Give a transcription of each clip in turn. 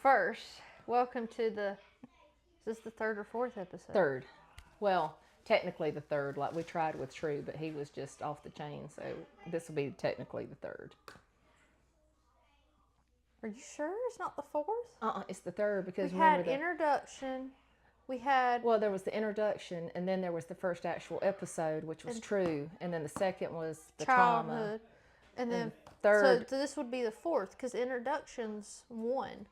first, welcome to is this the third or fourth episode? Third. Well, technically the third. Like we tried with True, but he was just off the chain. So this will be technically the third. Are you sure it's not the fourth? It's the third because We remember had the introduction. We had well, there was the introduction, and then there was the first actual episode, which was True, and then the second was the trauma. childhood, and then Third. So this would be the fourth because introduction's one.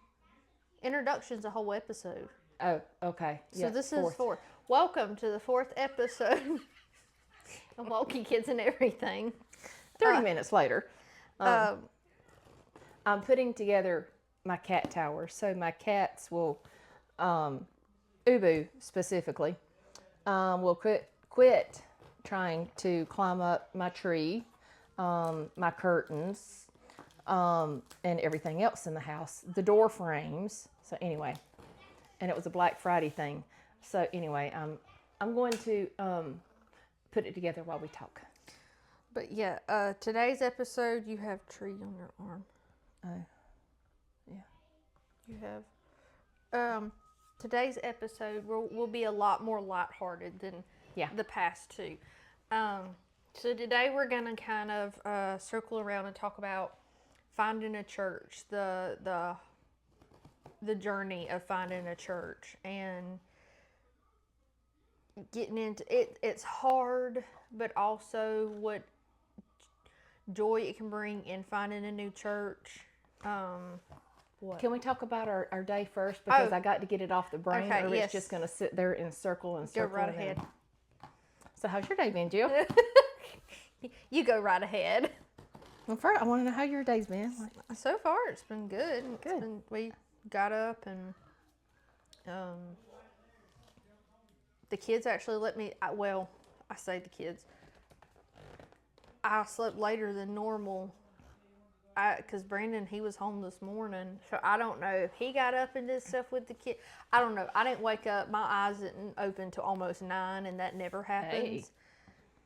Introduction's a whole episode. Oh, okay. So Yeah, this fourth. is fourth. Welcome to the fourth episode of Wonky Kids and Everything. 30 minutes later. I'm putting together my cat tower, so my cats will, Ubu specifically, will quit trying to climb up my tree, my curtains, and everything else in the house, the door frames. So anyway, and it was a Black Friday thing. So anyway, I'm going to put it together while we talk. But yeah, today's episode, you have tree on your arm. Oh, yeah. You have. Today's episode will be a lot more lighthearted than the past two. So today we're gonna kind of circle around and talk about finding a church, the journey of finding a church and getting into it. It's hard, but also what joy it can bring in finding a new church. What? Can we talk about our day first? Because I got to get it off the brain, Okay, or yes. it's just going to sit there and circle and Go circle. right ahead. So how's your day been, Jill? You go right ahead. Well, first, I want to know how your day's been. So far, it's been good. Good. We got up and the kids actually let me. I say the kids. I slept later than normal. Because Brandon, he was home this morning, so I don't know if he got up and did stuff with the kid. I don't know. I didn't wake up. My eyes didn't open till almost 9, and that never happens. Hey.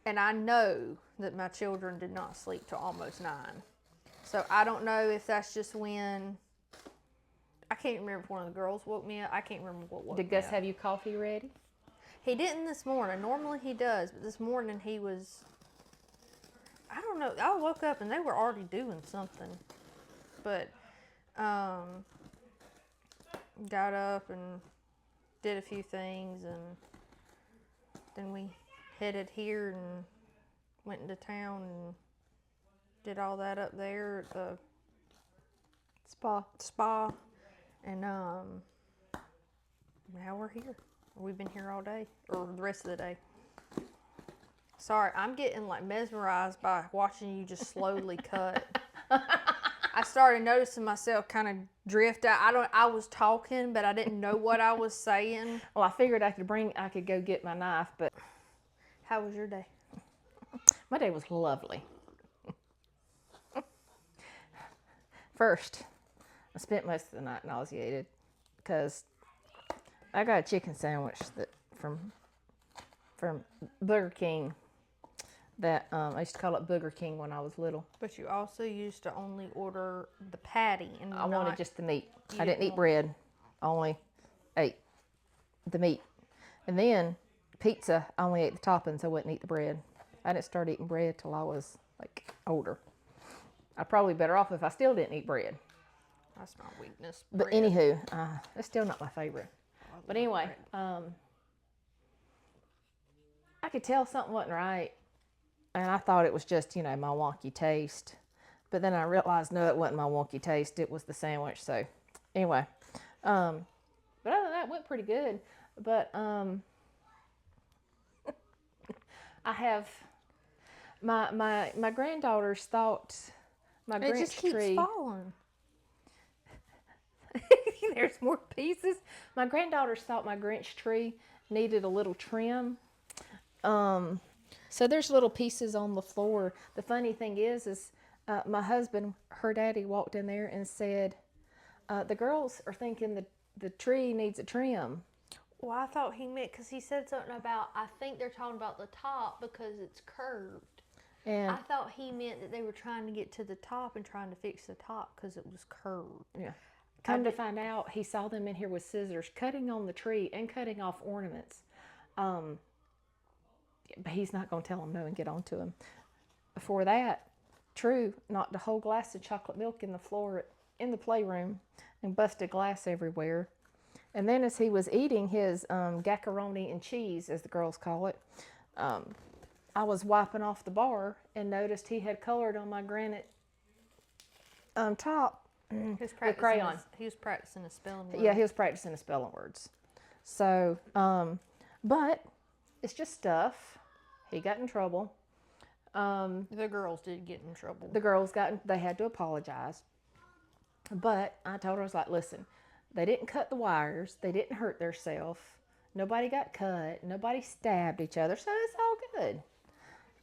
And I know that my children did not sleep till almost 9. So I don't know if that's just when. I can't remember if one of the girls woke me up. I can't remember what woke me Did Gus up. have you coffee ready? He didn't this morning. Normally he does, but this morning he was. I don't know. I woke up and they were already doing something. But got up and did a few things, and then we headed here and went into town and did all that up there at the spa. And now we're here. We've been here all day, or the rest of the day. Sorry, I'm getting like mesmerized by watching you just slowly cut. I started noticing myself kind of drift out. I was talking, but I didn't know what I was saying. Well, I figured I could go get my knife, but How was your day? my day was lovely. First, I spent most of the night nauseated because I got a chicken sandwich from Burger King. That I used to call it Booger King when I was little. But you also used to only order the patty, and I wanted just the meat. I didn't didn't eat bread. I only ate the meat. And then pizza, I only ate the toppings. I wouldn't eat the bread. I didn't start eating bread till I was like older. I'd probably be better off if I still didn't eat bread. That's my weakness. But bread. anywho, it's still not my favorite. But anyway, I could tell something wasn't right. And I thought it was just, my wonky taste. But then I realized, no, it wasn't my wonky taste. It was the sandwich. So anyway, but other than that, it went pretty good. But I have, my granddaughters thought my It Grinch just keeps tree. falling. There's more pieces. My granddaughters thought my Grinch tree needed a little trim. So there's little pieces on the floor. The funny thing is my husband, her daddy, walked in there and said, the girls are thinking the tree needs a trim. Well, I thought he meant, because he said something about, I think they're talking about the top because it's curved. And I thought he meant that they were trying to get to the top and trying to fix the top because it was curved. yeah. Come to find out, he saw them in here with scissors, cutting on the tree and cutting off ornaments. But he's not going to tell them no and get on to him. Before that, True knocked a whole glass of chocolate milk in the floor in the playroom and busted glass everywhere. And then as he was eating his macaroni and cheese, as the girls call it, I was wiping off the bar and noticed he had colored on my granite top with crayon. He was practicing his spelling words. Yeah, he was practicing his spelling words. So, but it's just stuff. He got in trouble. The girls did get in trouble. The girls they had to apologize. But I told her, I was like, listen, they didn't cut the wires. They didn't hurt themselves. Nobody got cut. Nobody stabbed each other. So it's all good.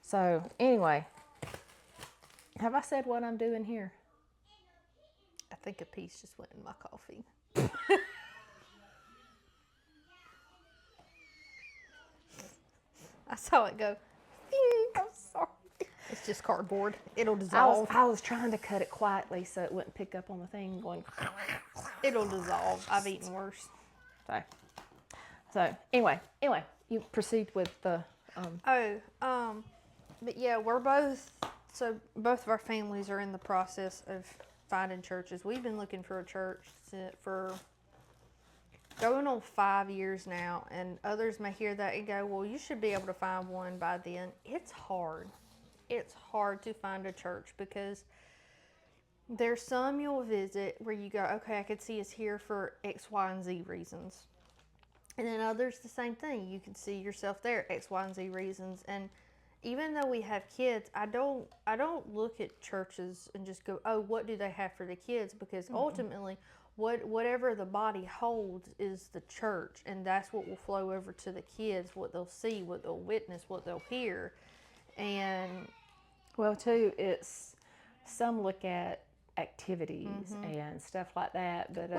So anyway, have I said what I'm doing here? I think a piece just went in my coffee. I saw it go. I'm sorry. It's just cardboard. It'll dissolve. I was trying to cut it quietly so it wouldn't pick up on the thing going. It'll dissolve. I've eaten worse. So anyway, you proceed with the. But yeah, both of our families are in the process of finding churches. We've been looking for a church for going on 5 years now, and others may hear that and go, well, you should be able to find one by then. It's hard. It's hard to find a church because there's some you'll visit where you go, okay, I could see us here for X, Y, and Z reasons. And then others, the same thing. You can see yourself there, X, Y, and Z reasons. And even though we have kids, I don't look at churches and just go, oh, what do they have for the kids? Because ultimately, whatever the body holds is the church, and that's what will flow over to the kids, what they'll see, what they'll witness, what they'll hear. And well, too, it's some look at activities and stuff like that, but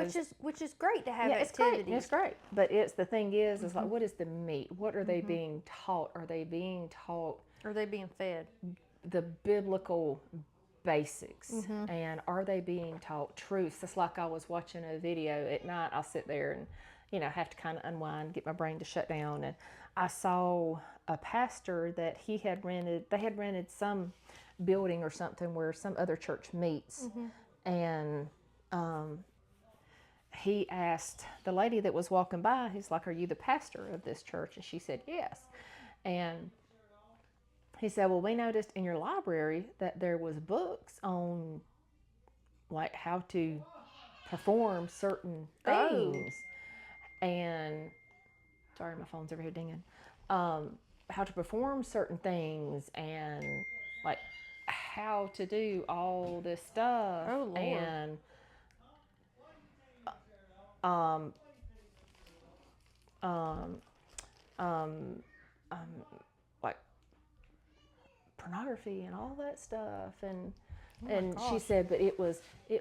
which is great to have activities. It's great. But the thing is like, what is the meat? What are they being taught? Are they being taught? Are they being fed the biblical basics? And are they being taught truths? It's like I was watching a video at night. I'll sit there and have to kind of unwind, get my brain to shut down, and I saw a pastor that they had rented some building or something where some other church meets, and he asked the lady that was walking by, he's like, are you the pastor of this church? And she said yes. And he said, well, we noticed in your library that there was books on like how to perform certain things. And sorry, my phone's over here dinging. How to perform certain things and like how to do all this stuff. Oh, Lord. And like pornography and all that stuff. And she said, but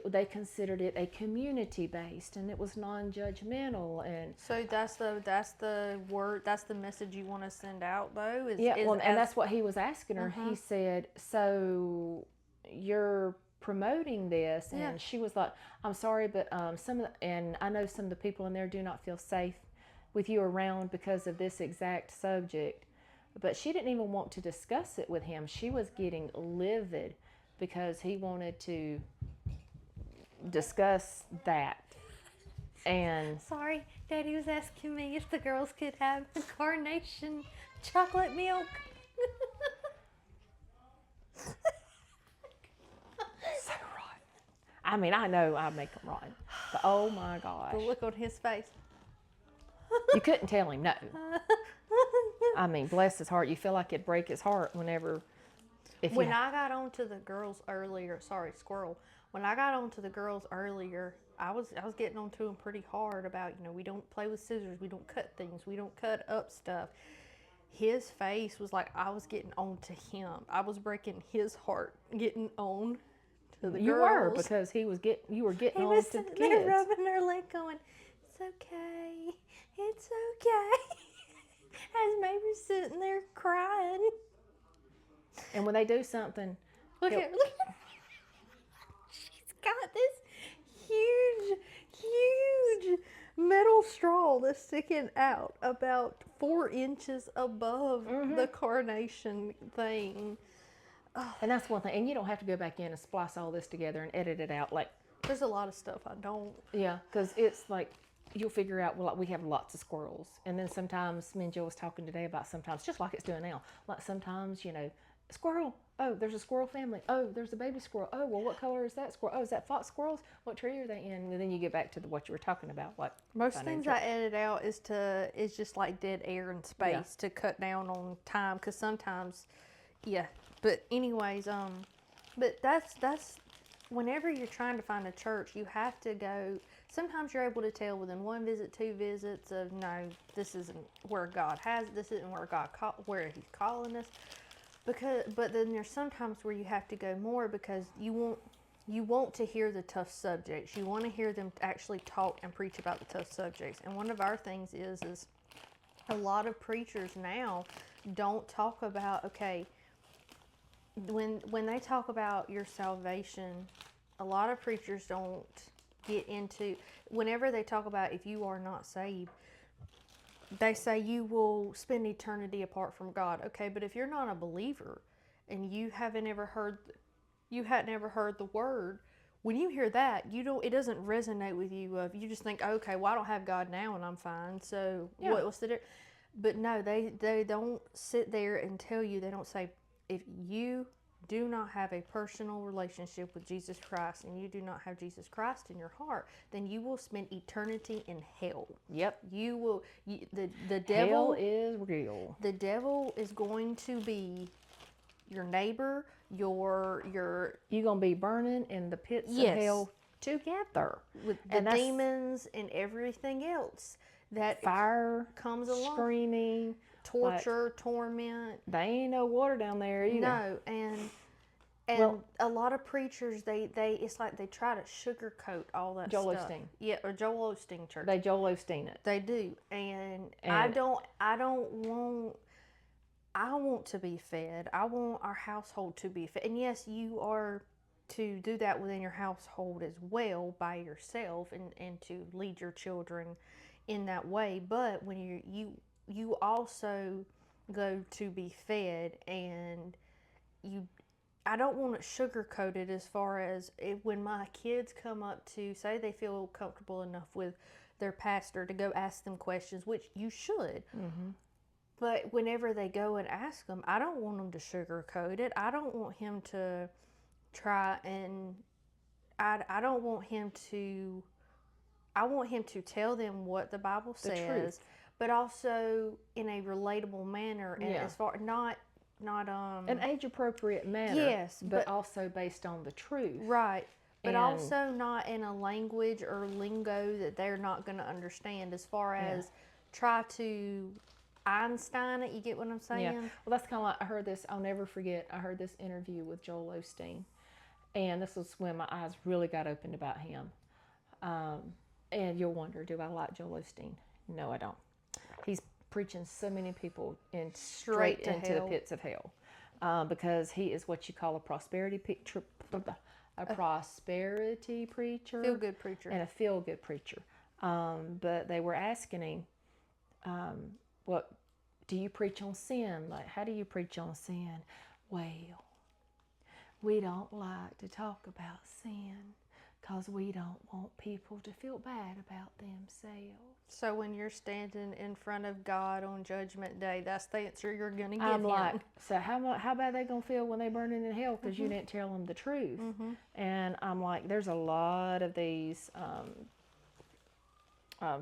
they considered it a community based, and it was non-judgmental, and so that's the word, that's the message you want to send out, though. And that's what he was asking her. He said, so you're promoting this, and she was like, I'm sorry, but and I know some of the people in there do not feel safe with you around because of this exact subject. But she didn't even want to discuss it with him. She was getting livid because he wanted to discuss that. And sorry, Daddy was asking me if the girls could have carnation chocolate milk. So rotten. I mean, I know I make them rotten, but oh my gosh. The look on his face. You couldn't tell him no. I mean, bless his heart. You feel like it'd break his heart whenever. When I got on to the girls earlier, when I got on to the girls earlier, I was getting on to them pretty hard about, we don't play with scissors, we don't cut things, we don't cut up stuff. His face was like I was getting on to him. I was breaking his heart getting on to the girls. You were, because you were getting on to the kids. He was sitting there rubbing her leg going, it's okay, it's okay. As May was sitting there crying. And when they do something, look at she's got this huge metal straw that's sticking out about 4 inches above the coronation thing. And that's one thing. And you don't have to go back in and splice all this together and edit it out. Like, there's a lot of stuff I don't. Yeah, because it's like you'll figure out, well, like we have lots of squirrels. And then sometimes, me and Jill was talking today about sometimes, just like it's doing now, like sometimes, squirrel. Oh, there's a squirrel family. Oh, there's a baby squirrel. Oh, well, what color is that squirrel? Oh, is that fox squirrels? What tree are they in? And then you get back to what you were talking about. Like most things I edit out is just like dead air and space to cut down on time. Because sometimes, But anyways, but that's whenever you're trying to find a church, you have to go. Sometimes you're able to tell within 1 visit, 2 visits of no, this isn't where God has. This isn't where where He's calling us. But then there's sometimes where you have to go more because you want to hear the tough subjects. You want to hear them actually talk and preach about the tough subjects. And one of our things is a lot of preachers now don't talk about, okay, when they talk about your salvation, a lot of preachers don't get into, whenever they talk about if you are not saved, they say you will spend eternity apart from God. Okay, but if you're not a believer and you hadn't ever heard the word, when you hear that, it doesn't resonate with you. You just think, okay, well, I don't have God now and I'm fine. So what's the difference? But no, they don't sit there and tell you. They don't say, if you do not have a personal relationship with Jesus Christ and you do not have Jesus Christ in your heart, then you will spend eternity in hell. Yep. You will. The devil hell is real. The devil is going to be your neighbor. You're gonna be burning in the pits of hell together with the demons and everything else that fire comes along, screaming, torture, torment. They ain't no water down there either. No, and a lot of preachers they it's like they try to sugarcoat all that Joel stuff. Osteen. Yeah, or Joel Osteen church. They Joel Osteen it. They do, and I want to be fed. I want our household to be fed. And yes, you are to do that within your household as well by yourself and to lead your children in that way. But when you also go to be fed, and I don't want it sugar-coated as far as when my kids come up to say they feel comfortable enough with their pastor to go ask them questions, which you should. Mm-hmm. But whenever they go and ask them, I don't want them to sugarcoat it. I don't want him to try and I don't want him to. I want him to tell them what the Bible says, but also in a relatable manner, and as far not an age appropriate manner. Yes, but also based on the truth. Right. But also not in a language or lingo that they're not going to understand. As far as try to Einstein it, you get what I'm saying? Yeah. Well, that's kind of like, I heard this, I'll never forget, I heard this interview with Joel Osteen. And this was when my eyes really got opened about him. And you'll wonder, do I like Joel Osteen? No, I don't. He's preaching so many people straight into the pits of hell. Because he is what you call a prosperity preacher. Feel-good preacher. And a feel-good preacher. But they were asking him, what do you preach on sin? Like, how do you preach on sin? Well, we don't like to talk about sin because we don't want people to feel bad about themselves. So when you're standing in front of God on Judgment Day, that's the answer you're going to give I'm him. like, so how bad they going to feel when they burning in hell because you didn't tell them the truth? And I'm like, there's a lot of these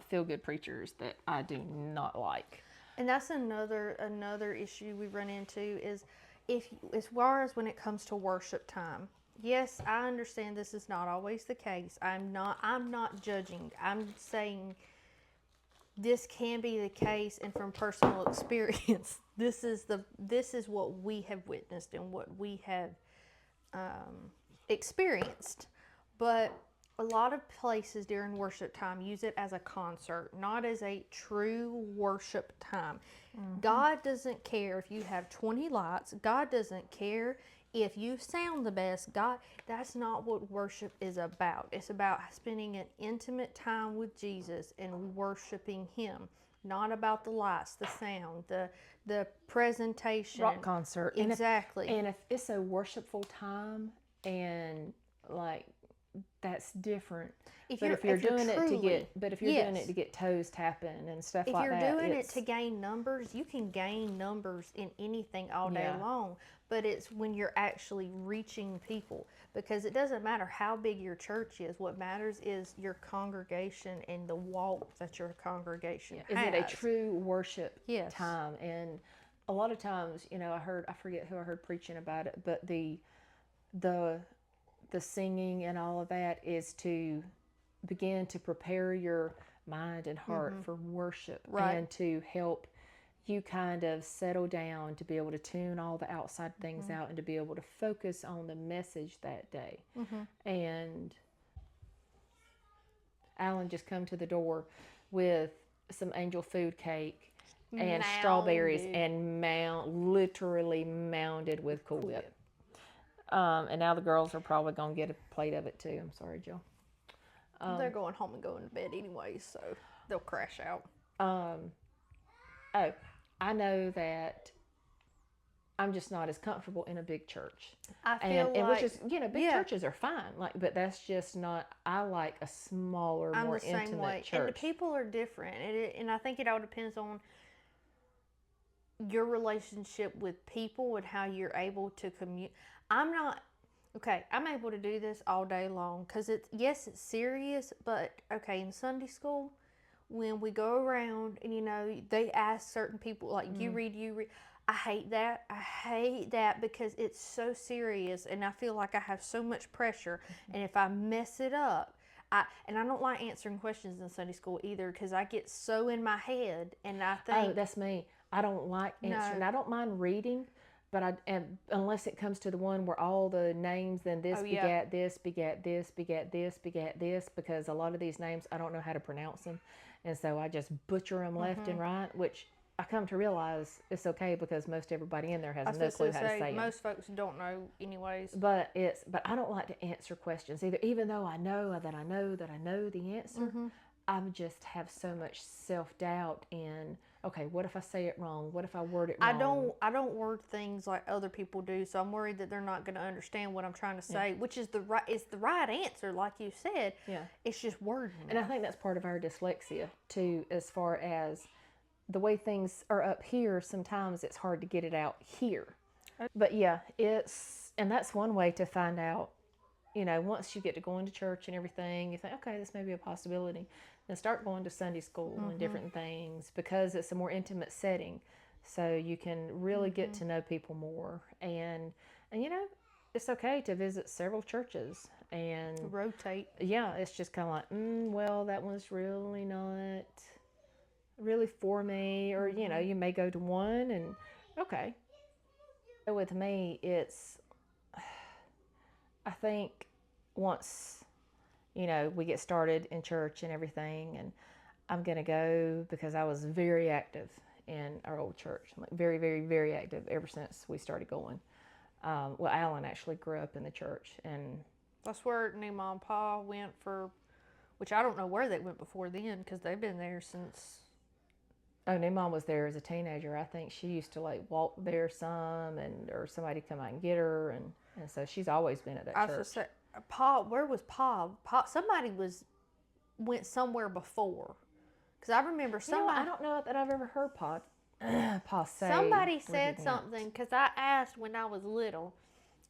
feel-good preachers that I do not like. And that's another issue we run into is as far as when it comes to worship time. Yes, I understand this is not always the case. I'm not judging. I'm saying this can be the case, and from personal experience, this is what we have witnessed and what we have experienced. But a lot of places during worship time use it as a concert, not as a true worship time. God doesn't care if you have 20 lights. God doesn't care if you sound the best, God, that's not what worship is about. It's about spending an intimate time with Jesus and worshiping Him. Not about the lights, the sound, the presentation. Rock concert. Exactly. And if it's a worshipful time and like that's different. But if you're doing it to get toes tapping and stuff like that. If you're doing it to gain numbers, you can gain numbers in anything all day long. But it's when you're actually reaching people, because it doesn't matter how big your church is. What matters is your congregation and the walk that your congregation has. Is it a true worship time? And a lot of times, I forget who I heard preaching about it, but the singing and all of that is to begin to prepare your mind and heart for worship, and to help you kind of settle down to be able to tune all the outside things out and to be able to focus on the message that day. And Alan just come to the door with some angel food cake and strawberries and literally mounded with Cool Whip. And now the girls are probably going to get a plate of it too. I'm sorry, Jill. They're going home and going to bed anyway, so they'll crash out. I know that I'm just not as comfortable in a big church. I feel like, which is, big churches are fine, but that's just not. I like a smaller, more intimate church. And the people are different, and I think it all depends on your relationship with people and how you're able to communicate. I'm able to do this all day long because it's serious, but in Sunday school, when we go around and they ask certain people like you read. I hate that because it's so serious, and I feel like I have so much pressure, and if I mess it up, I don't like answering questions in Sunday school either, because I get so in my head, and I think that's me. I don't like answering. No. I don't mind reading, but unless it comes to the one where all the names, then this begat this, begat this, begat this, begat this, because a lot of these names I don't know how to pronounce them, and so I just butcher them left and right, which I come to realize it's okay because most everybody in there has no clue how to say them. Most folks don't know anyways. But I don't like to answer questions either, even though I know the answer. I just have so much self-doubt in, okay, what if I say it wrong? What if I word it wrong? I don't word things like other people do, so I'm worried that they're not going to understand what I'm trying to say, which is the right answer, like you said. Yeah. It's just wording. And I think that's part of our dyslexia too, as far as the way things are up here. Sometimes it's hard to get it out here. But and that's one way to find out. Once you get to going to church and everything, you think, okay, this may be a possibility. Then start going to Sunday school and different things, because it's a more intimate setting. So you can really get to know people more. And it's okay to visit several churches and rotate. Yeah, it's just kind of like, well, that one's really not really for me. Or, you may go to one and, okay. With me, it's, I think once, we get started in church and everything, and I'm going to go because I was very active in our old church. I'm like very, very, very active ever since we started going. Alan actually grew up in the church, and that's where Mom and Pa went which I don't know where they went before then, because they've been there since. Oh, Mom was there as a teenager. I think she used to walk there some, or somebody come out and get her, and so she's always been at that church. I was just Pa, where was Pa? Somebody went somewhere before, because I remember somebody. I don't know that I've ever heard Pa say. Somebody said something, because I asked when I was little,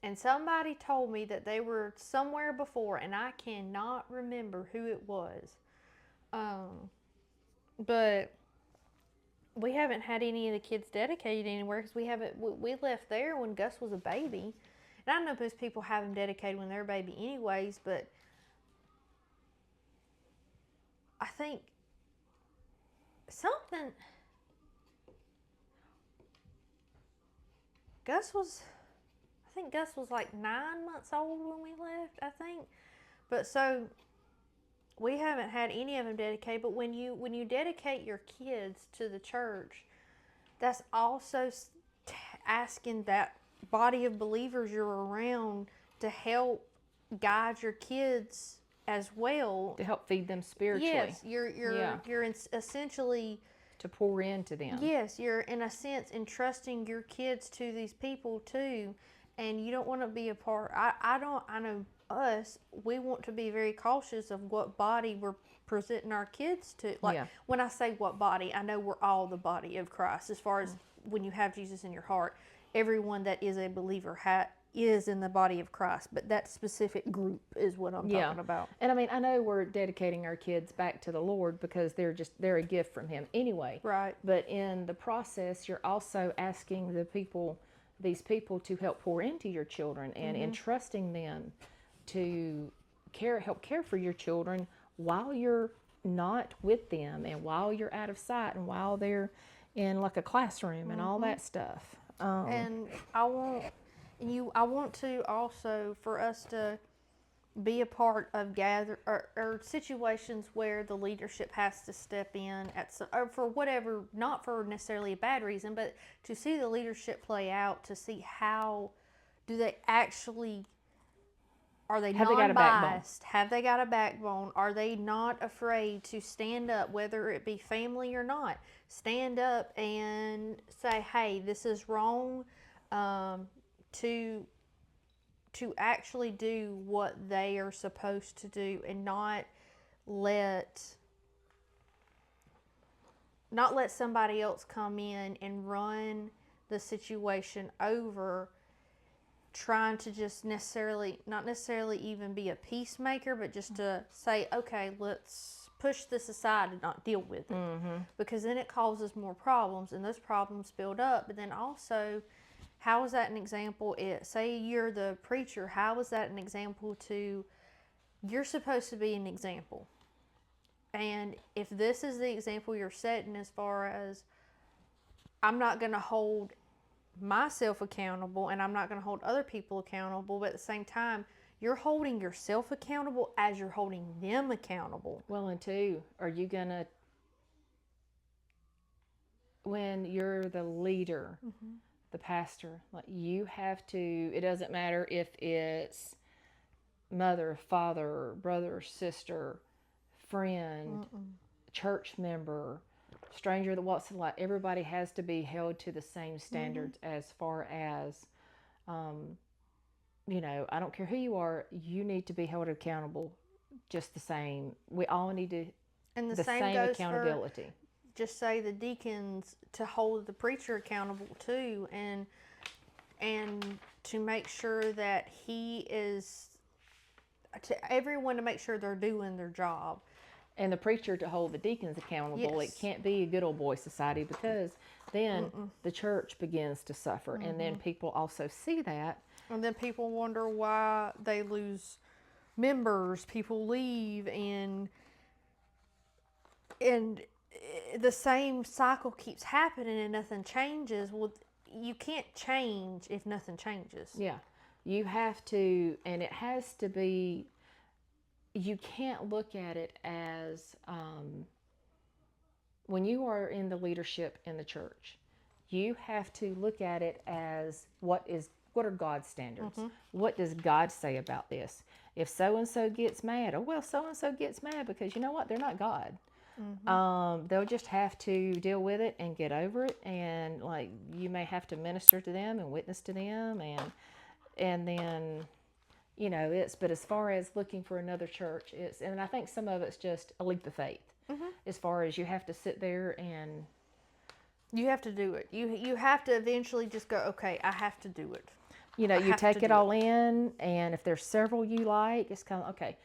and somebody told me that they were somewhere before, and I cannot remember who it was. But we haven't had any of the kids dedicated anywhere, because we left there when Gus was a baby. And I know most people have them dedicated when they're a baby anyways, but I think Gus was like 9 months old when we left, I think. But so we haven't had any of them dedicated, but when you dedicate your kids to the church, that's also asking that body of believers you're around to help guide your kids as well. To help feed them spiritually. Yes, you're essentially to pour into them. Yes, you're in a sense entrusting your kids to these people too, and you don't want to be a part. I know us. We want to be very cautious of what body we're presenting our kids to. Like when I say what body, I know we're all the body of Christ. As far as when you have Jesus in your heart, everyone that is a believer is in the body of Christ, but that specific group is what I'm talking about. And I mean, I know we're dedicating our kids back to the Lord because they're a gift from Him anyway. Right. But in the process, you're also asking these people to help pour into your children and entrusting them to help care for your children while you're not with them and while you're out of sight and while they're in like a classroom and all that stuff. And I want to also for us to be a part of or situations where the leadership has to step in or for whatever, not for necessarily a bad reason, but to see the leadership play out, to see how do they actually, are they non-biased? Have they got a backbone? Are they not afraid to stand up, whether it be family or not? Stand up and say, hey, this is wrong, to actually do what they are supposed to do and not let somebody else come in and run the situation over, trying to just not necessarily even be a peacemaker, but just to say, okay, let's push this aside and not deal with it. Because then it causes more problems, and those problems build up. But then also, how is that an example? Say you're the preacher, how is that an example to, you're supposed to be an example. And if this is the example you're setting, as far as I'm not going to hold myself accountable and I'm not going to hold other people accountable, but at the same time, you're holding yourself accountable as you're holding them accountable. Well, and two, are you going to, when you're the leader, the pastor, like you have to, it doesn't matter if it's mother, father, brother, sister, friend, church member, stranger that walks in the light, everybody has to be held to the same standards as far as, I don't care who you are, you need to be held accountable just the same. We all need to, and the same goes accountability. For, just say the deacons to hold the preacher accountable too, and to make sure that he is, to everyone to make sure they're doing their job. And the preacher to hold the deacons accountable. It can't be a good old boy society, because then the church begins to suffer. And then people also see that. And then people wonder why they lose members, people leave, and the same cycle keeps happening and nothing changes. Well, you can't change if nothing changes. Yeah. You have to, and it has to be, you can't look at it as, when you are in the leadership in the church, you have to look at it as what are God's standards? What does God say about this? If so-and-so gets mad, so-and-so gets mad because you know what? They're not God. They'll just have to deal with it and get over it. And like, you may have to minister to them and witness to them and then, but as far as looking for another church, and I think some of it's just a leap of faith. As far as you have to sit there and you have to do it. You have to eventually just go, okay, I have to do it. You take it all in, and if there's several you like, it's kind of, okay,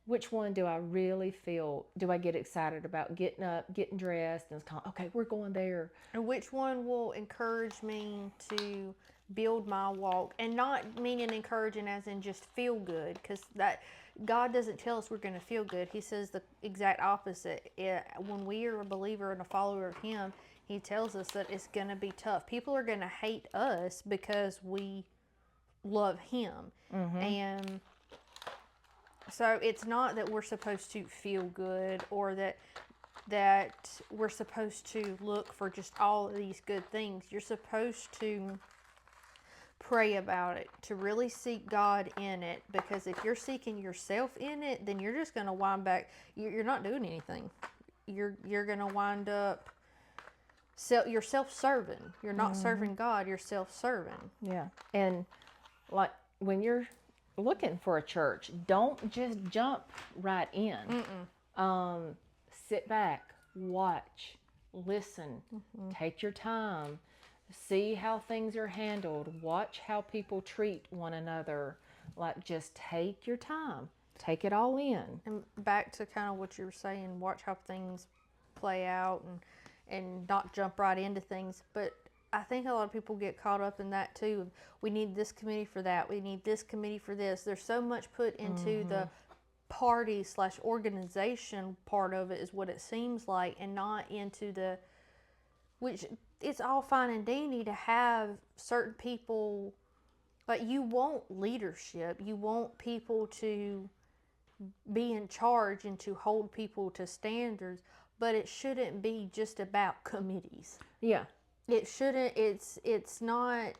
which one do I really feel, do I get excited about getting up, getting dressed, and it's kind of, okay, we're going there. And which one will encourage me to build my walk, and not meaning encouraging as in just feel good, because that God doesn't tell us we're going to feel good. He says the exact opposite. When we are a believer and a follower of Him, He tells us that it's going to be tough. People are going to hate us because we love Him. And so it's not that we're supposed to feel good, or that we're supposed to look for just all of these good things. You're supposed to pray about it, to really seek God in it, because if you're seeking yourself in it, then you're just going to wind back. You're not doing anything. You're going to wind up. You're self-serving. You're not serving God. You're self-serving. Yeah, and like when you're looking for a church, don't just jump right in. Sit back, watch, listen, take your time, see how things are handled, watch how people treat one another. Like, just take your time, take it all in. And back to kind of what you were saying, watch how things play out and not jump right into things. But I think a lot of people get caught up in that too. We need this committee for that. We need this committee for this. There's so much put into the party/organization part of it, is what it seems like, and not into which it's all fine and dandy to have certain people. Like, you want leadership. You want people to be in charge and to hold people to standards, but it shouldn't be just about committees. Yeah. It shouldn't, it's not,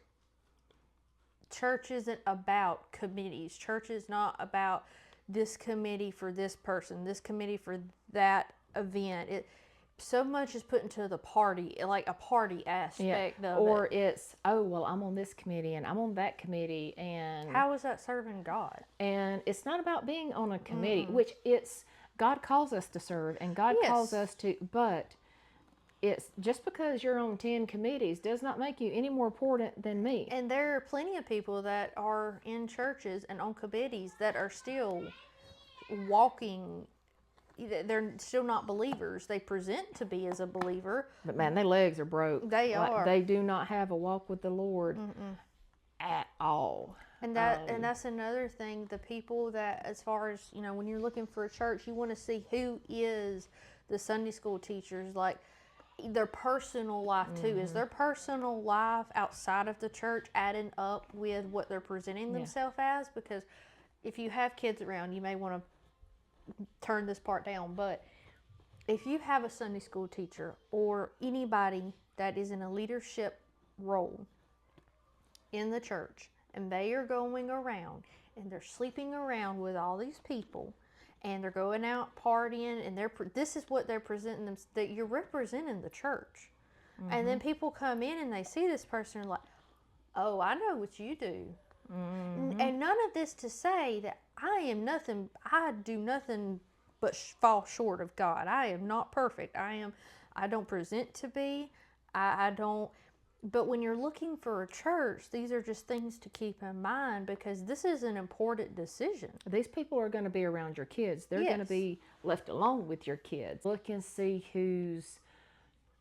church isn't about committees. Church is not about this committee for this person, this committee for that event. So much is put into the party, like a party aspect of it. Or it's, oh, well, I'm on this committee and I'm on that committee, and how is that serving God? And it's not about being on a committee, which God calls us to serve, and God calls us to, but it's just because you're on 10 committees does not make you any more important than me. And there are plenty of people that are in churches and on committees that are still walking. They're still not believers. They present to be as a believer. But man, their legs are broke. They are. They do not have a walk with the Lord at all. And that's another thing. The people that, as far as, when you're looking for a church, you want to see who is the Sunday school teachers, like their personal life too. Is their personal life outside of the church adding up with what they're presenting themselves as? Because if you have kids around, you may want to turn this part down, but if you have a Sunday school teacher or anybody that is in a leadership role in the church, and they are going around and they're sleeping around with all these people, and they're going out partying, and this is what they're presenting them, that you're representing the church. And then people come in and they see this person and like, oh, I know what you do. And none of this to say that I do nothing but fall short of God. I am not perfect. I don't present to be. I don't. But when you're looking for a church, these are just things to keep in mind, because this is an important decision. These people are going to be around your kids. They're going to be left alone with your kids. Look and see who's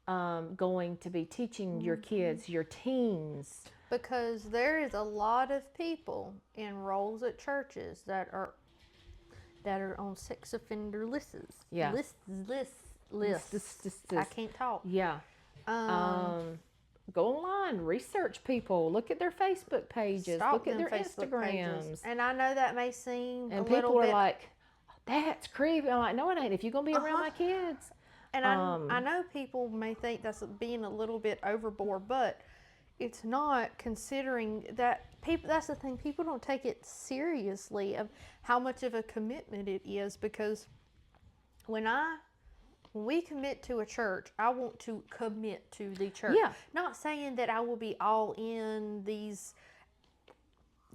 going to be teaching your kids, your teens. Because there is a lot of people in roles at churches that are on sex offender lists. Yeah. Lists. I can't talk. Yeah. Go online, research people, look at their Facebook pages, look at their Instagrams. And I know that may seem and a little people bit, are like, that's creepy. I'm like, no, it ain't. If you're gonna be around my kids. And I know people may think that's being a little bit overboard, but it's not, considering that people. That's the thing. People don't take it seriously of how much of a commitment it is, because when we commit to a church, I want to commit to the church. Yeah. Not saying that I will be all in these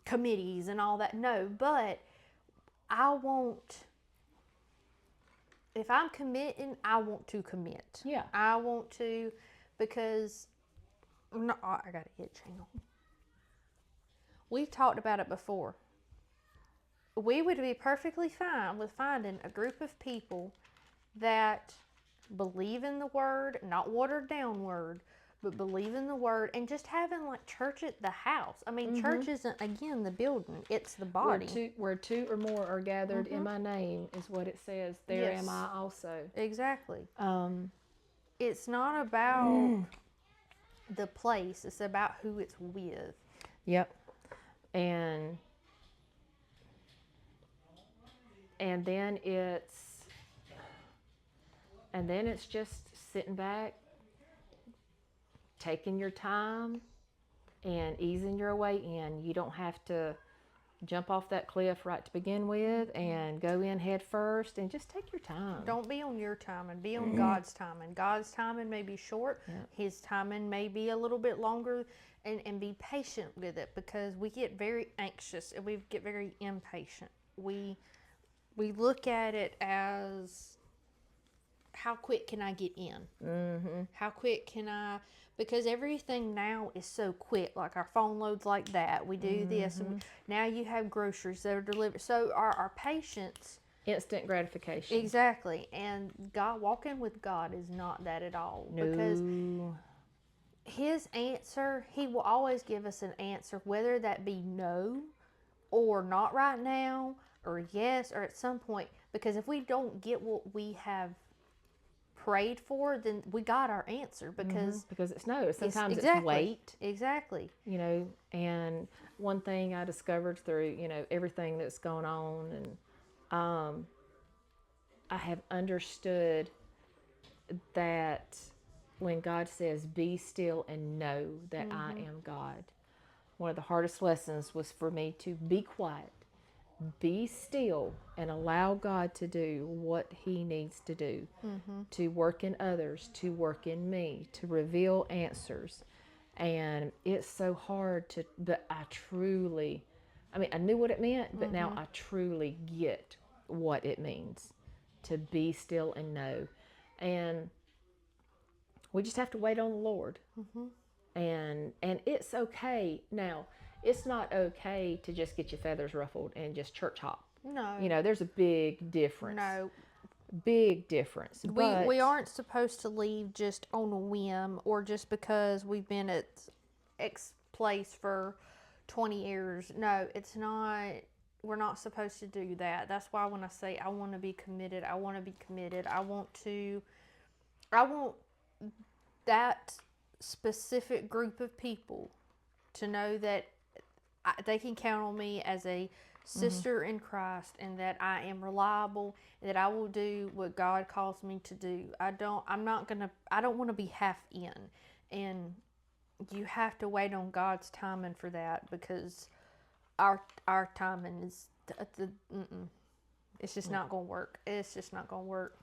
committees and all that. No, but I won't. If I'm committing, I want to commit. Yeah. I want to, because I got a hit channel. We've talked about it before. We would be perfectly fine with finding a group of people that believe in the word, not watered down word, but believe in the word, and just having like church at the house. I mean, church isn't, again, the building, it's the body. Where two or more are gathered in my name is what it says. There am I also. Exactly. It's not about the place, it's about who it's with. Yep. And then it's just sitting back, taking your time, and easing your way in. You don't have to jump off that cliff right to begin with and go in head first, and just take your time. Don't be on your timing, be on God's timing. God's timing may be short, His timing may be a little bit longer, and be patient with it, because we get very anxious and we get very impatient. We look at it as, how quick can I get in? How quick can I, because everything now is so quick, like our phone loads like that, we do this, and now you have groceries that are delivered, so our patience, instant gratification. Exactly. And God, walking with God is not that at all. No. Because His answer, He will always give us an answer, whether that be no, or not right now, or yes, or at some point. Because if we don't get what we have prayed for, then we got our answer, because it's no. Sometimes it's wait. Exactly. You know, and one thing I discovered through, you know, everything that's going on, and I have understood that when God says, be still and know that I am God, one of the hardest lessons was for me to be quiet, be still, and allow God to do what He needs to do, to work in others, to work in me, to reveal answers. And it's so hard to, but I knew what it meant, but now I truly get what it means to be still and know. And we just have to wait on the Lord. And it's okay. Now, it's not okay to just get your feathers ruffled and just church hop. No. You know, there's a big difference. No. Big difference. But we aren't supposed to leave just on a whim, or just because we've been at X place for 20 years. No, it's not. We're not supposed to do that. That's why when I say I want to be committed, I want that specific group of people to know that they can count on me as a sister in Christ, and that I am reliable, and that I will do what God calls me to do. I don't want to be half in, and you have to wait on God's timing for that, because our timing is it's just not going to work. It's just not going to work.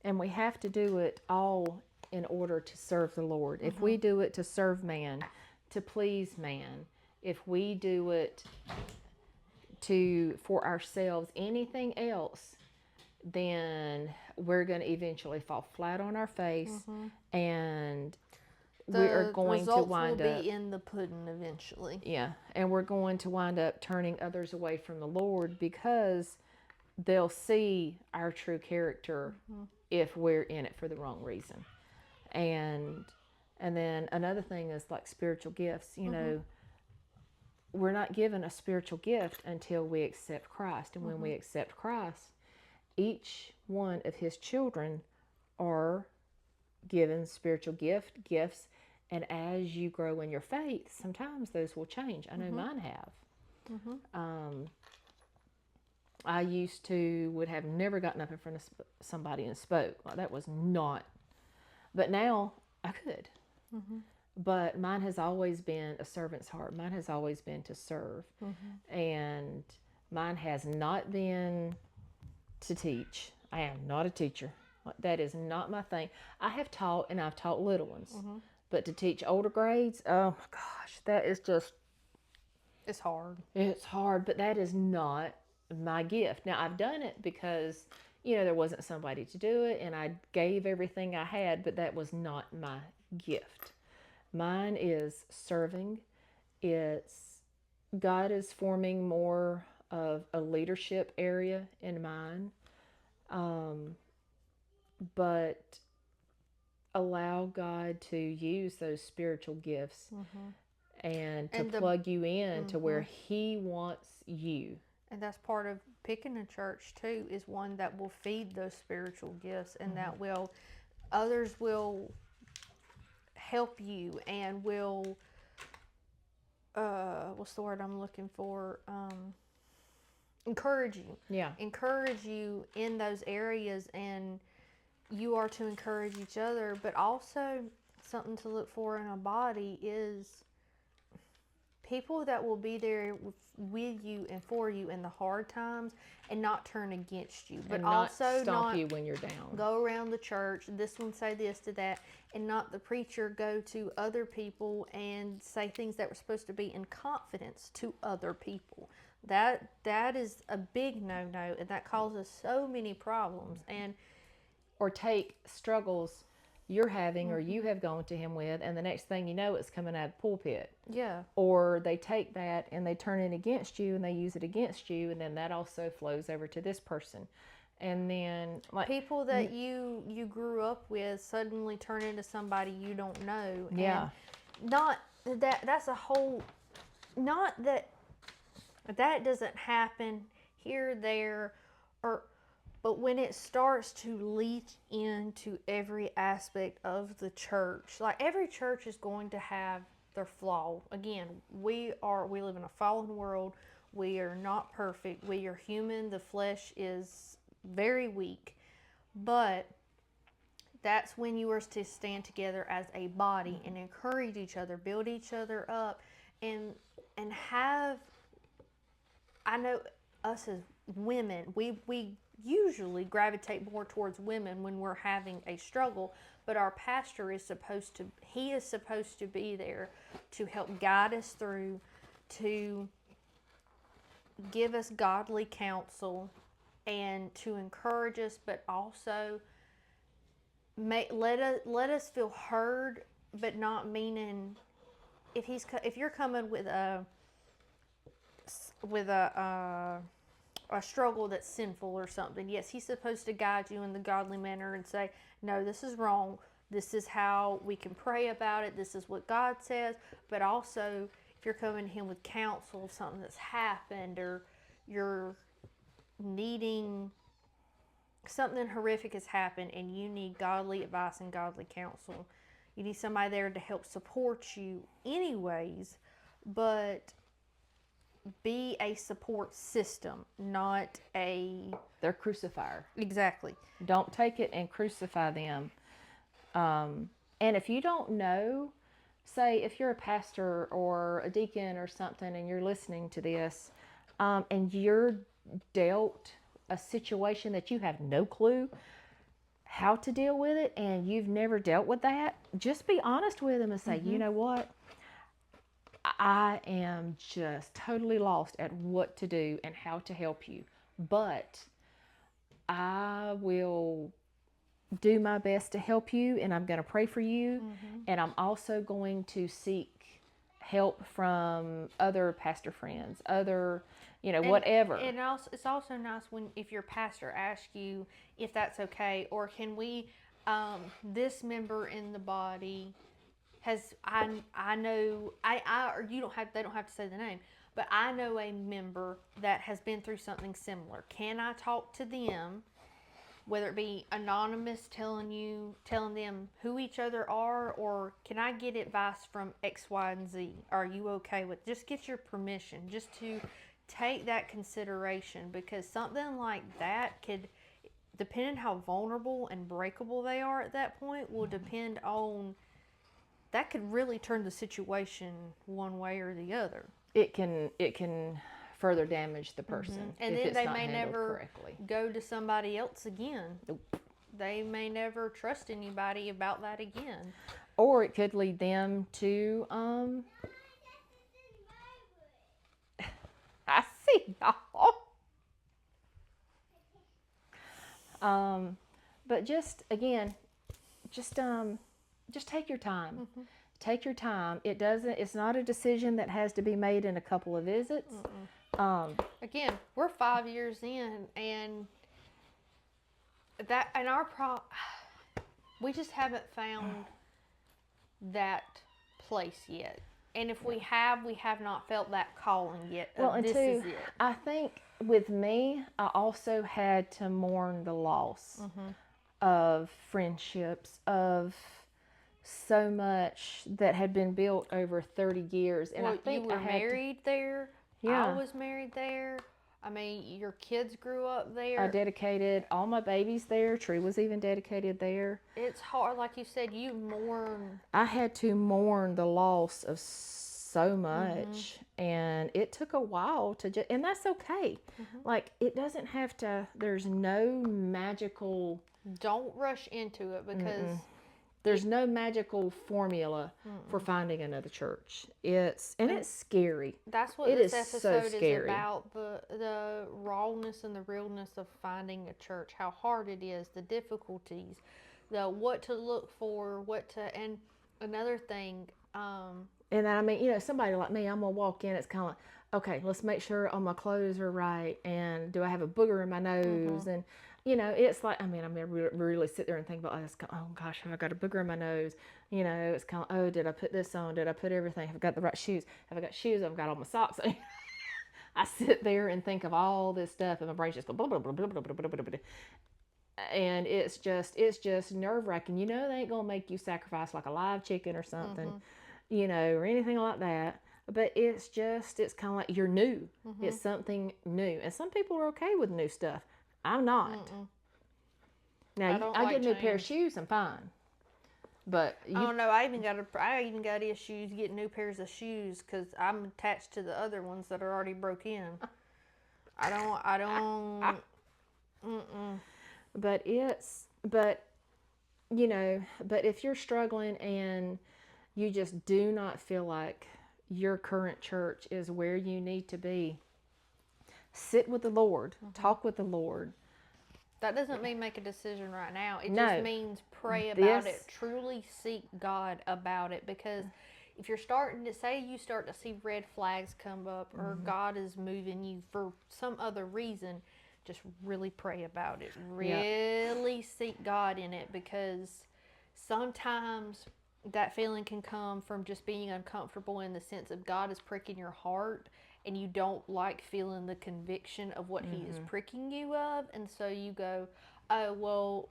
And we have to do it all in order to serve the Lord. If we do it to serve man, to please man, if we do it for ourselves, anything else, then we're going to eventually fall flat on our face, and we are going to wind up. Will be in the pudding eventually. Yeah, and we're going to wind up turning others away from the Lord, because they'll see our true character if we're in it for the wrong reason. And then another thing is like spiritual gifts. You know, we're not given a spiritual gift until we accept Christ. And when we accept Christ, each one of His children are given spiritual gifts. And as you grow in your faith, sometimes those will change. I know mine have. I used to would have never gotten up in front of somebody and spoke. Like, that was not. But now I could. But mine has always been a servant's heart. Mine has always been to serve. And mine has not been to teach. I am not a teacher. That is not my thing. I have taught, and I've taught little ones. But to teach older grades, oh my gosh, that is just... It's hard. It's hard, but that is not my gift. Now, I've done it because, you know, there wasn't somebody to do it, and I gave everything I had, but that was not my gift. Mine is serving. God is forming more of a leadership area in mine. But allow God to use those spiritual gifts and to plug you in to where He wants you. And that's part of picking a church too, is one that will feed those spiritual gifts, and that others will help you and will, what's the word I'm looking for? Encourage you. Yeah. Encourage you in those areas, and you are to encourage each other. But also, something to look for in a body is people that will be there with you and for you in the hard times and not turn against you, but and also not stomp not you when you're down. go around the church, this one say this to that, and not the preacher go to other people and say things that were supposed to be in confidence to other people. That is a big no-no, and that causes so many problems. And or take struggles you're having or you have gone to him with, and the next thing you know, it's coming out of the pulpit. yeah, Or they take that and they turn it against you and they use it against you, and then that also flows over to this person. And then like people that you grew up with suddenly turn into somebody you don't know. Yeah. And not that's a whole, not that doesn't happen here, there, or, but when it starts to leach into every aspect of the church, like every church is going to have their flaw. Again, we live in a fallen world. We are not perfect. We are human. The flesh is very weak. But that's when you are to stand together as a body and encourage each other, build each other up, and have, I know us as women, we usually gravitate more towards women when we're having a struggle, but our pastor is supposed to be there to help guide us through, to give us godly counsel, and to encourage us, but also let us feel heard, but not meaning if you're coming with a struggle that's sinful or something. Yes, he's supposed to guide you in the godly manner and say, no, this is wrong. This is how we can pray about it. This is what God says. But also, if you're coming to him with counsel of something that's happened, or you're needing something horrific has happened and you need godly advice and godly counsel, you need somebody there to help support you anyways, but be a support system, not their crucifier. Exactly. Don't take it and crucify them. And if you don't know, say if you're a pastor or a deacon or something and you're listening to this, and you're dealt a situation that you have no clue how to deal with it, and you've never dealt with that, just be honest with them and say, you know what? I am just totally lost at what to do and how to help you, but I will do my best to help you, and I'm going to pray for you, and I'm also going to seek help from other pastor friends, other, whatever. And also, it's also nice if your pastor asks you if that's okay, or can we, this member in the body has, I know, or they don't have to say the name, but I know a member that has been through something similar. Can I talk to them, whether it be anonymous telling them who each other are, or can I get advice from X, Y, and Z? Are you okay with, just get your permission, just to take that consideration, because something like that could, depending how vulnerable and breakable they are at that point, will depend on, that could really turn the situation one way or the other. It can further damage the person. And if then it's they not may handled never correctly. go to somebody else again. Nope. They may never trust anybody about that again. Or it could lead them to I see y'all. But just take your time. Take your time. It's not a decision that has to be made in a couple of visits. Again, we're 5 years in, and we just haven't found that place yet. And if we have not felt that calling yet. Well, and this two, is it. I think with me, I also had to mourn the loss of friendships, of so much that had been built over 30 years. And well, I think you were married there. Yeah. I was married there. I mean, your kids grew up there. I dedicated all my babies there. Tree was even dedicated there. It's hard, like you said, you mourn. I had to mourn the loss of so much, and it took a while to just, and that's okay. Like, it doesn't have to, there's no magical. Don't rush into it, because There's no magical formula for finding another church. It's scary. That's what it this is episode so scary. is about, the rawness and the realness of finding a church, how hard it is, the difficulties, the what to look for, and another thing. And I mean, you know, somebody like me, I'm going to walk in, it's kind of like, okay, let's make sure all my clothes are right, and do I have a booger in my nose? And, you know, it's like, I mean, really sit there and think about, oh gosh, have I got a booger in my nose? You know, it's kind of, oh, did I put this on? Did I put everything? Have I got the right shoes? Have I got shoes? I've got all my socks on. I sit there and think of all this stuff, and my brain's just go blah, blah, blah, blah, blah, blah, blah, blah, blah. And it's just nerve wracking. You know, they ain't gonna make you sacrifice like a live chicken or something, you know, or anything like that. But it's kind of like you're new. It's something new, and some people are okay with new stuff. I'm not. Now, I get a new pair of shoes, I'm fine. But oh no, I even got issues getting new pairs of shoes because I'm attached to the other ones that are already broke in. I don't. But you know, but if you're struggling and you just do not feel like your current church is where you need to be, sit with the Lord, talk with the Lord. That doesn't mean make a decision right now. It just means pray about it. Truly seek God about it. Because if you're starting to you start to see red flags come up, or God is moving you for some other reason, just really pray about it. Really seek God in it, because sometimes that feeling can come from just being uncomfortable in the sense of God is pricking your heart, and you don't like feeling the conviction of what He is pricking you of, and so you go, oh, well,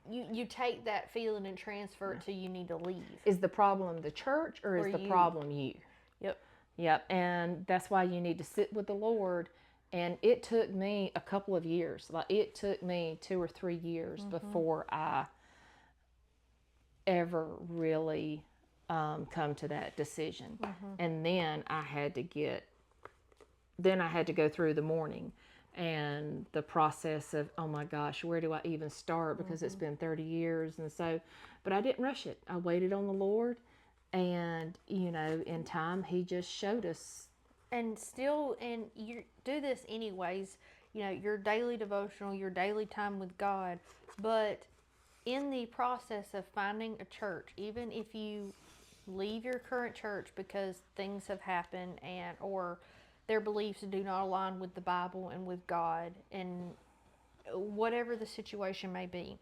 you take that feeling and transfer it to you need to leave. Is the problem the church, or is the problem you? Yep. And that's why you need to sit with the Lord. And it took me a couple of years. Like, it took me 2 or 3 years before I ever really come to that decision. And then I had to go through the mourning and the process of, oh my gosh, where do I even start? Because it's been 30 years. And so, but I didn't rush it. I waited on the Lord, and, you know, in time, He just showed us. And you do this anyways, you know, your daily devotional, your daily time with God. But in the process of finding a church, even if you leave your current church because things have happened, or their beliefs do not align with the Bible and with God, and whatever the situation may be,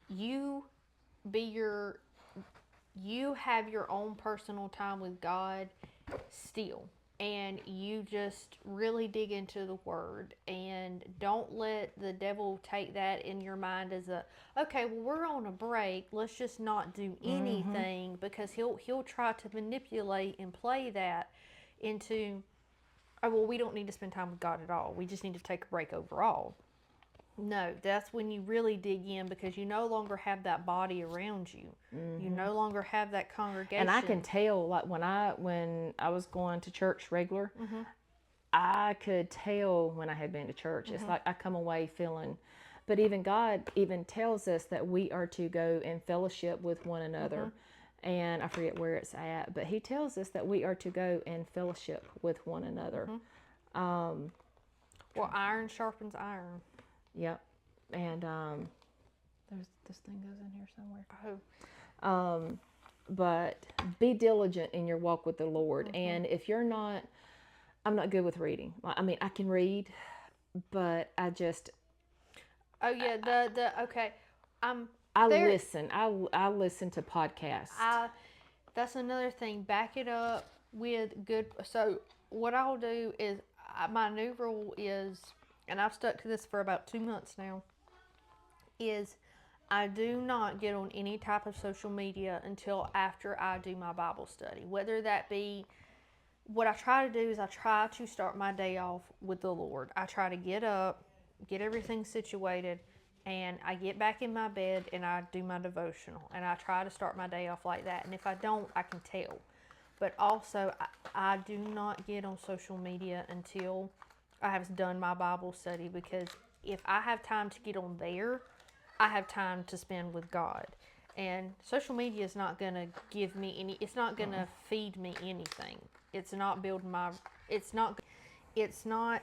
you have your own personal time with God still. And you just really dig into the Word, and don't let the devil take that in your mind as okay, well, we're on a break, let's just not do anything, because he'll try to manipulate and play that into, oh, well, we don't need to spend time with God at all, we just need to take a break overall. No, that's when you really dig in, because you no longer have that body around you. You no longer have that congregation. And I can tell, like, when I was going to church regular, I could tell when I had been to church. It's like I come away feeling, but even God even tells us that we are to go in fellowship with one another. And I forget where it's at, but He tells us that we are to go in fellowship with one another. Well, iron sharpens iron. Yep. And this thing goes in here somewhere. Oh. But be diligent in your walk with the Lord. And if you're not, I'm not good with reading. I mean, I can read, but I just. Oh yeah, okay. I listen. I listen to podcasts. That's another thing. Back it up with good. So what I'll do is, my new rule is, and I've stuck to this for about 2 months now, is I do not get on any type of social media until after I do my Bible study. Whether that be, what I try to do is I try to start my day off with the Lord. I try to get up, get everything situated, and I get back in my bed and I do my devotional. And I try to start my day off like that. And if I don't, I can tell. but also I do not get on social media until I have done my Bible study, because if I have time to get on there, I have time to spend with God. And social media is not going to give me it's not going to feed me anything. It's not building it's not,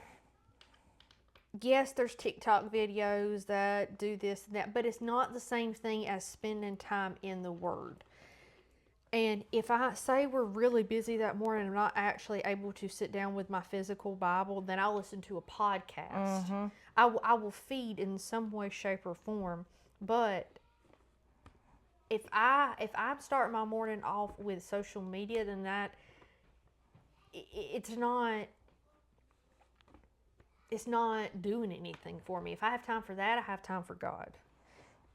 yes, there's TikTok videos that do this and that, but it's not the same thing as spending time in the Word. And if I say we're really busy that morning and I'm not actually able to sit down with my physical Bible, then I'll listen to a podcast. I will feed in some way, shape, or form. But if I'm starting my morning off with social media, then it's not doing anything for me. If I have time for that, I have time for God.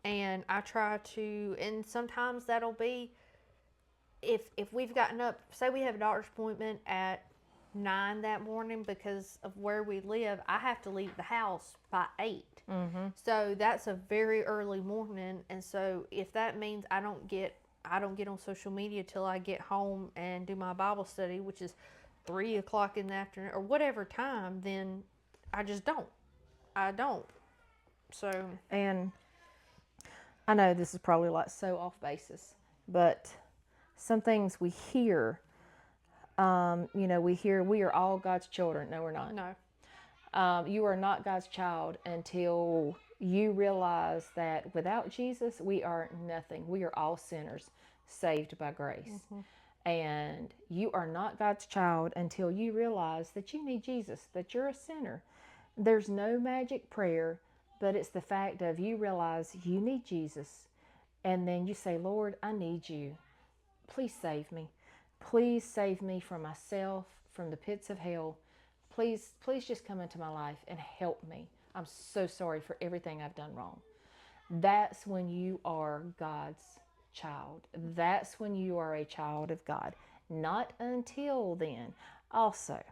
And I try to, and sometimes that'll be, if we've gotten up, say we have a doctor's appointment at 9 that morning, because of where we live, I have to leave the house by 8. So that's a very early morning. And so if that means I don't get on social media till I get home and do my Bible study, which is 3 o'clock in the afternoon or whatever time, then I just don't. I don't. So. And I know this is probably like so off basis, but some things we hear, we hear we are all God's children. No, we're not. No. You are not God's child until you realize that without Jesus, we are nothing. We are all sinners saved by grace. And you are not God's child until you realize that you need Jesus, that you're a sinner. There's no magic prayer, but it's the fact of you realize you need Jesus. And then you say, Lord, I need you. Please save me. Please save me from myself, from the pits of hell. Please just come into my life and help me. I'm so sorry for everything I've done wrong. That's when you are God's child. That's when you are a child of God. Not until then. Also,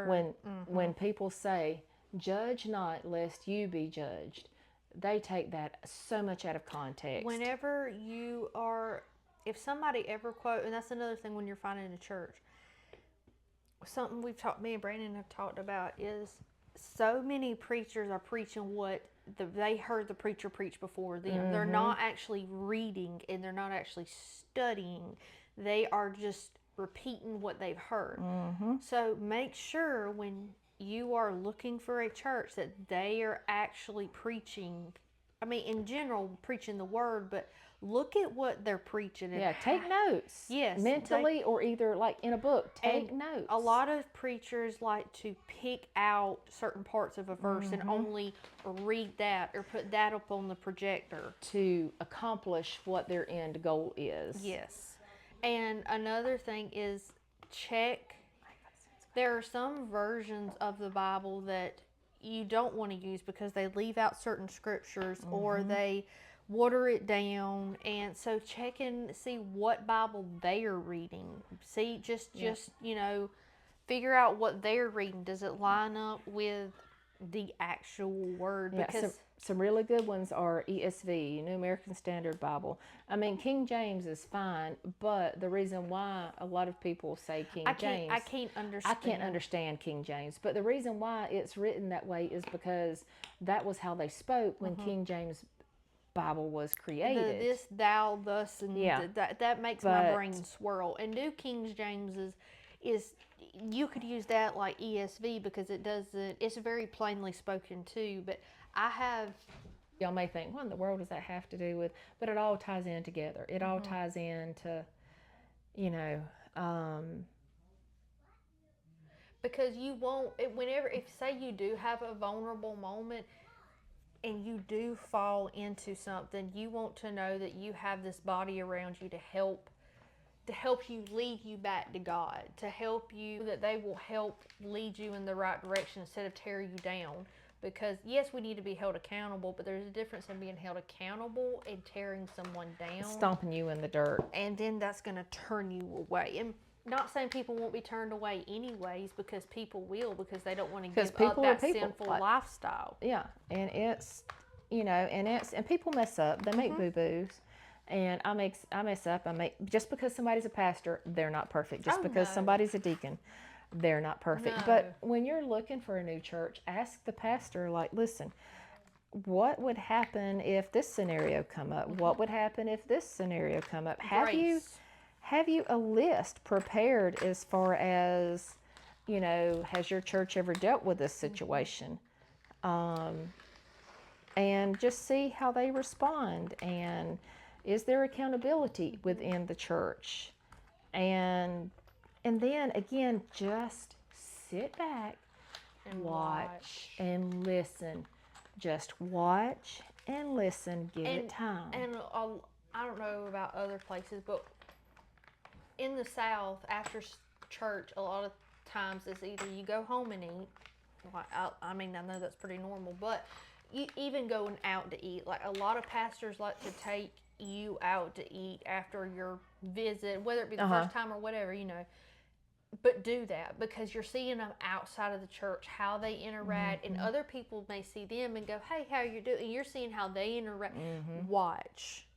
when people say, judge not lest you be judged, they take that so much out of context. Whenever you are, if somebody ever quote, and that's another thing when you're finding a church, something me and Brandon have talked about is so many preachers are preaching what they heard the preacher preach before them. They're not actually reading and they're not actually studying. They are just repeating what they've heard. So make sure when you are looking for a church that they are actually preaching, in general, preaching the word, but look at what they're preaching. Yeah, take notes. Yes. Mentally, or either like in a book, take notes. A lot of preachers like to pick out certain parts of a verse and only read that or put that up on the projector to accomplish what their end goal is. Yes. And another thing is check. There are some versions of the Bible that you don't want to use because they leave out certain scriptures or they water it down. And so check and see what Bible they are reading. See, just figure out what they're reading. Does it line up with the actual word? Yeah, because some really good ones are ESV, New American Standard Bible. King James is fine, but the reason why a lot of people say James, I can't understand King James, but the reason why it's written that way is because that was how they spoke when King James Bible was created. This, thou, thus, and that makes my brain swirl. And New King James is you could use that like ESV because it's very plainly spoken too, but y'all may think, what in the world does that have to do with? But it all ties in together. It all ties into, because you won't, if say you do have a vulnerable moment and you do fall into something, you want to know that you have this body around you to help you, lead you back to God, to help you, that they will help lead you in the right direction instead of tear you down. Because yes, we need to be held accountable, but there's a difference in being held accountable and tearing someone down. Stomping you in the dirt. And then that's going to turn you away. And not saying people won't be turned away anyways, because people will, because they don't want to give up that sinful lifestyle. Yeah, and it's, and people mess up. They make boo-boos. And I mess up. Just because somebody's a pastor, they're not perfect. Just because no. somebody's a deacon, they're not perfect. No. But when you're looking for a new church, ask the pastor, like, listen, what would happen if this scenario come up? What would happen if this scenario come up? Have you a list prepared as far as, has your church ever dealt with this situation? And just see how they respond. And is there accountability within the church? And then again, just sit back and watch and listen. Just watch and listen. Give it time. And I don't know about other places, but in the South, after church, a lot of times it's either you go home and eat. I know that's pretty normal, but you even going out to eat. Like, a lot of pastors like to take you out to eat after your visit, whether it be the first time or whatever, But do that, because you're seeing them outside of the church, how they interact, and other people may see them and go, hey, how you doing? And you're seeing how they interact.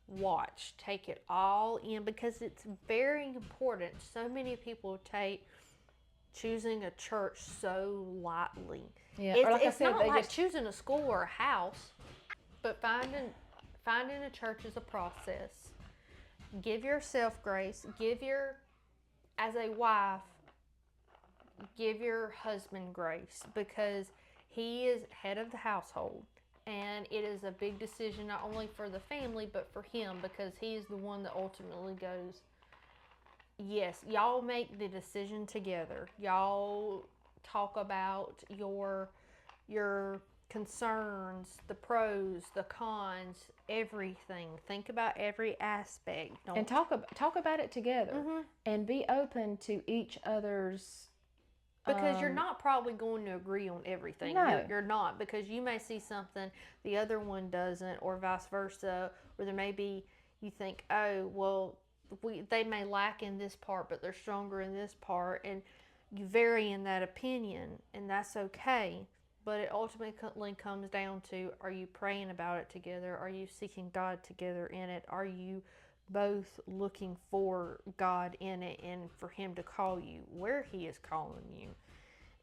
Watch, take it all in, because it's very important. So many people take choosing a church so lightly. Yeah, it's not like choosing a school or a house, but finding a church is a process. Give yourself grace. As a wife, give your husband grace, because he is head of the household, and it is a big decision not only for the family but for him, because he is the one that ultimately goes, yes, y'all make the decision together. Y'all talk about your concerns, the pros, the cons, everything. Think about every aspect. And talk about it together, and be open to each other's. Because you're not probably going to agree on everything. No. You're not, because you may see something the other one doesn't, or vice versa, or there may be, you think, oh, well, they may lack in this part, but they're stronger in this part, and you vary in that opinion, and that's okay. But it ultimately comes down to, are you praying about it together? Are you seeking God together in it? Are you both looking for God in it, and for Him to call you where He is calling you?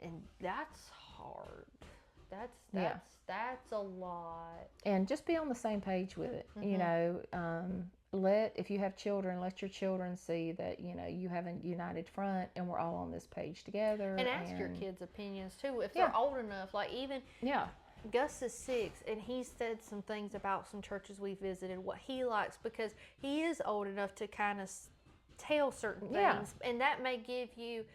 And that's hard. That's a lot. And just be on the same page with it. If you have children, let your children see that you have a united front, and we're all on this page together. And ask your kids' opinions too, if they're old enough. Like, even Gus is 6, and he said some things about some churches we visited, what he likes, because he is old enough to kind of tell certain things, and that may give you,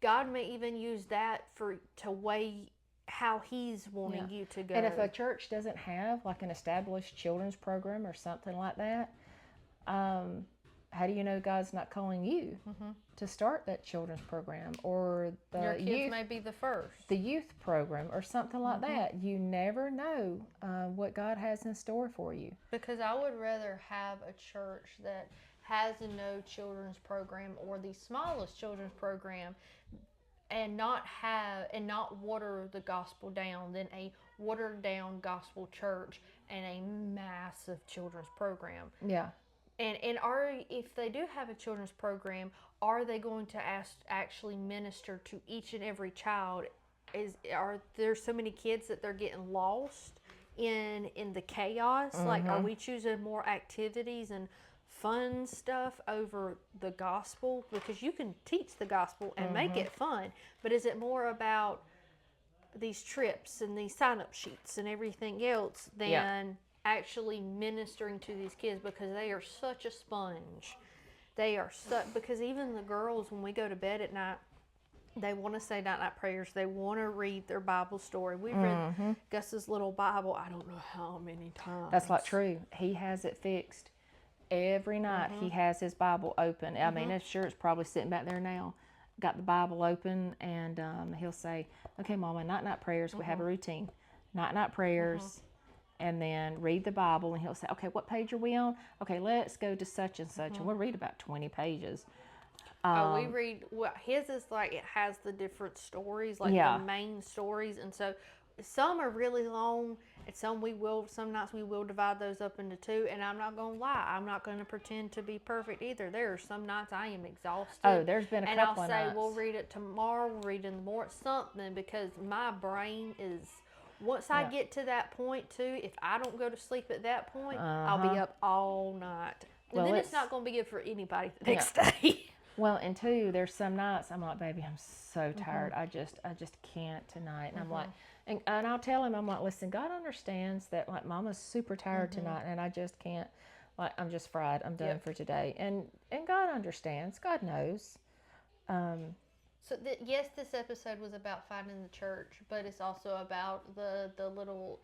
God may even use that to weigh how He's wanting you to go. And if a church doesn't have like an established children's program or something like that, how do you know God's not calling you to start that children's program, or your kids may be the youth program or something like that? You never know what God has in store for you. Because I would rather have a church that has a no children's program, or the smallest children's program, and not water the gospel down, than a watered down gospel church and a massive children's program. Yeah. And if they do have a children's program, are they going to actually minister to each and every child? Are there so many kids that they're getting lost in the chaos? Like, are we choosing more activities and fun stuff over the gospel? Because you can teach the gospel and make it fun, but is it more about these trips and these sign-up sheets and everything else than actually ministering to these kids? Because they are such a sponge. Because even the girls, when we go to bed at night, they want to say night prayers. They want to read their Bible story. We've read Gus's little Bible, I don't know how many times. That's like true. He has it fixed. Every night he has his Bible open. I mean, I'm sure it's probably sitting back there now. Got the Bible open, and he'll say, okay, Mama, night prayers. We have a routine. Night prayers. And then read the Bible, and he'll say, okay, what page are we on? Okay, let's go to such and such. And we'll read about 20 pages. We read, his is like, it has the different stories, like the main stories. And so some are really long, and some nights we will divide those up into two. And I'm not gonna lie, I'm not gonna pretend to be perfect either. There are some nights I am exhausted. Oh, there's been a couple of nights. And I'll say, we'll read it tomorrow, we'll read it in the morning, something, because my brain is, once I get to that point too, if I don't go to sleep at that point, I'll be up all night. And then it's not gonna be good for anybody the next day. Well, and two, there's some nights I'm like, baby, I'm so tired. I just can't tonight. And I'm like, and I'll tell him, I'm like, listen, God understands that, like, Mama's super tired tonight, and I just can't, like, I'm just fried. I'm done for today. And God understands. God knows. So yes, this episode was about finding the church, but it's also about the little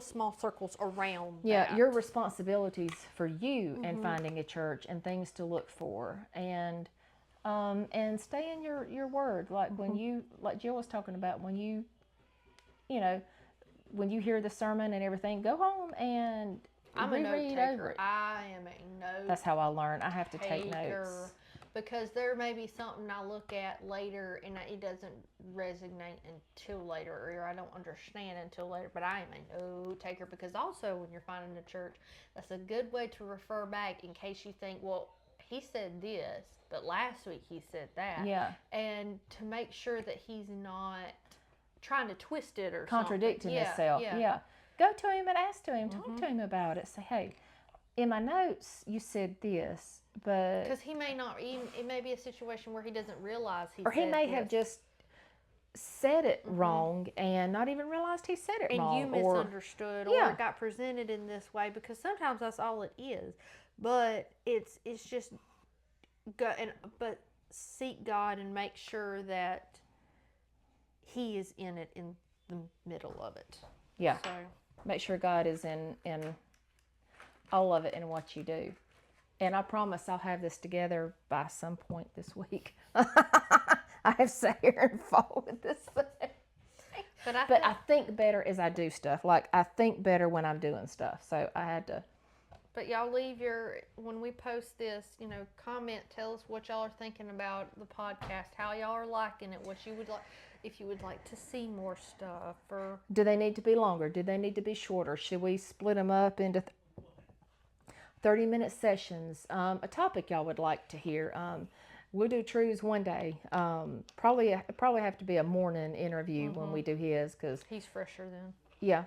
small circles around. Yeah, your responsibilities for you and finding a church and things to look for, and stay in your word. Like when you, like Jill was talking about, when you hear the sermon and everything, go home and I'm a note taker. I am a note. That's how I learn. I have to take notes. Because there may be something I look at later and it doesn't resonate until later, or I don't understand until later. But I am a note taker, because also when you're finding a church, that's a good way to refer back in case you think, well, he said this, but last week he said that. Yeah. And to make sure that he's not trying to twist it or contradicting himself. Yeah. Go to him and ask to him. Talk to him about it. Say, hey, in my notes you said this. But because he may not, it may be a situation where he doesn't realize he may have just said it wrong and not even realized he said it wrong, and you misunderstood, or it got presented in this way, because sometimes that's all it is. But it's just go but seek God and make sure that He is in it, in the middle of it. Yeah. So make sure God is in all of it in what you do. And I promise I'll have this together by some point this week. I have sat here and fought with this thing. But I think better as I do stuff. Like, I think better when I'm doing stuff. So I had to. But y'all when we post this, comment, tell us what y'all are thinking about the podcast, how y'all are liking it, what you would like, if you would like to see more stuff. Or do they need to be longer? Do they need to be shorter? Should we split them up into 30-minute sessions? A topic y'all would like to hear. We'll do True's one day. Probably have to be a morning interview when we do his, because he's fresher then. Yeah,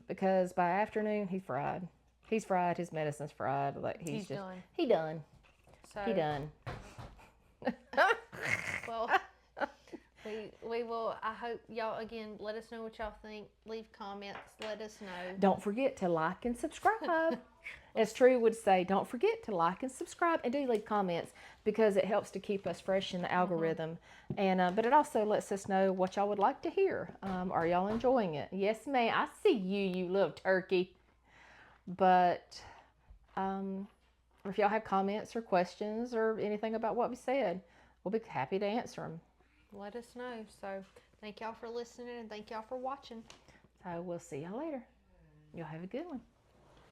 because by afternoon he's fried. He's fried. His medicine's fried. Like he's just done. He done. Well, we will. I hope y'all, again, let us know what y'all think. Leave comments. Let us know. Don't forget to like and subscribe. As True would say, don't forget to like and subscribe, and do leave comments, because it helps to keep us fresh in the algorithm. And but it also lets us know what y'all would like to hear. Are y'all enjoying it? Yes, ma'am. I see you little turkey. But if y'all have comments or questions or anything about what we said, we'll be happy to answer them. Let us know. So thank y'all for listening, and thank y'all for watching. So we'll see y'all later. Y'all have a good one.